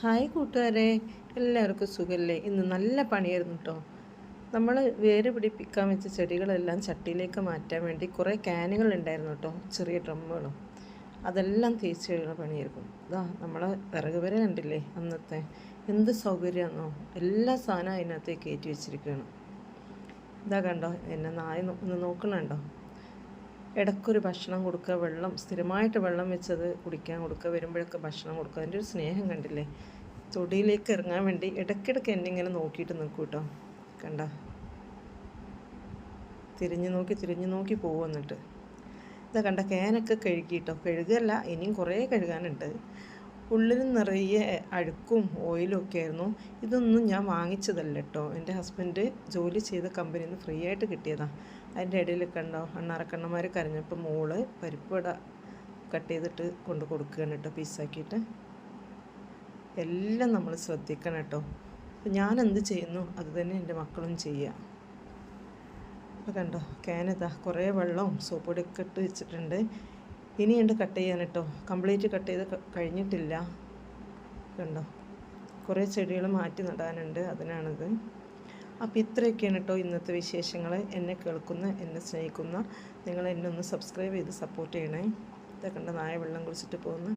Hi കൂട്ടുകാരെ, എല്ലാവർക്കും സുഖമല്ലേ? ഇന്ന് നല്ല പണിയായിരുന്നു കേട്ടോ. നമ്മൾ വേര് പിടിപ്പിക്കാൻ വെച്ച ചെടികളെല്ലാം ചട്ടിയിലേക്ക് മാറ്റാൻ വേണ്ടി കുറേ ക്യാനുകൾ ഉണ്ടായിരുന്നു കേട്ടോ, ചെറിയ ഡ്രമ്മുകളും. അതെല്ലാം തേച്ച് കഴിയുന്ന പണിയായിരുന്നു. ഇതാ നമ്മളെ വിറക് വരെ കണ്ടില്ലേ അന്നത്തെ, എന്ത് സൗകര്യമാണെന്നോ. എല്ലാ സാധനവും അതിനകത്തേക്ക് കയറ്റി വെച്ചിരിക്കുകയാണ്. ഇതാ കണ്ടോ, എന്നെ നായ ഒന്ന് നോക്കണുണ്ടോ. ഇടയ്ക്കൊരു ഭക്ഷണം കൊടുക്കുക, വെള്ളം സ്ഥിരമായിട്ട് വെള്ളം വെച്ചത് കുടിക്കാൻ കൊടുക്കുക, വരുമ്പോഴൊക്കെ ഭക്ഷണം കൊടുക്കുക. അതിൻ്റെ ഒരു സ്നേഹം കണ്ടില്ലേ. തൊടിയിലേക്ക് ഇറങ്ങാൻ വേണ്ടി ഇടയ്ക്കിടയ്ക്ക് എന്നെ ഇങ്ങനെ നോക്കിയിട്ട് നിൽക്കും കേട്ടോ. കണ്ട, തിരിഞ്ഞു നോക്കി പോകും. എന്നിട്ട് ഇതാ കണ്ട, ക്യാനൊക്കെ കഴുകിയിട്ടോ. കഴുകല്ല, ഇനിയും കുറേ കഴുകാനുണ്ട്. ഉള്ളിൽ നിറയെ അഴുക്കും ഓയിലും ഒക്കെ ആയിരുന്നു. ഇതൊന്നും ഞാൻ വാങ്ങിച്ചതല്ല കേട്ടോ, എൻ്റെ ഹസ്ബൻഡ് ജോലി ചെയ്ത കമ്പനിയിൽ നിന്ന് ഫ്രീ ആയിട്ട് കിട്ടിയതാണ്. അതിൻ്റെ ഇടയിൽ കണ്ടോ, അണ്ണാറക്കണ്ണന്മാർ കരഞ്ഞപ്പോൾ മോള് പരിപ്പുവട കട്ട് ചെയ്തിട്ട് കൊണ്ട് കൊടുക്കുകയാണ് കേട്ടോ, പീസാക്കിയിട്ട്. എല്ലാം നമ്മൾ ശ്രദ്ധിക്കണം കേട്ടോ. അപ്പം ഞാൻ എന്ത് ചെയ്യുന്നു അത് തന്നെ എൻ്റെ മക്കളും ചെയ്യുക. അപ്പോൾ കണ്ടോ, ക്യാനതാ കുറേ വെള്ളവും സോപ്പ് പൊടിയൊക്കെ ഇട്ട് വെച്ചിട്ടുണ്ട്. ഇനിയുണ്ട് കട്ട് ചെയ്യാൻ കേട്ടോ, കംപ്ലീറ്റ് കട്ട് ചെയ്ത് കഴിഞ്ഞിട്ടില്ല. കണ്ടോ, കുറേ ചെടികൾ മാറ്റി നടാനുണ്ട്, അതിനാണിത്. അപ്പോൾ ഇത്രയൊക്കെയാണ് കേട്ടോ ഇന്നത്തെ വിശേഷങ്ങൾ. എന്നെ കേൾക്കുന്ന, എന്നെ സ്നേഹിക്കുന്ന നിങ്ങൾ എന്നെ ഒന്ന് സബ്സ്ക്രൈബ് ചെയ്ത് സപ്പോർട്ട് ചെയ്യണേ. ഇതൊക്കെ കണ്ട, നായ വെള്ളം കുടിച്ചിട്ട് പോകുന്നു.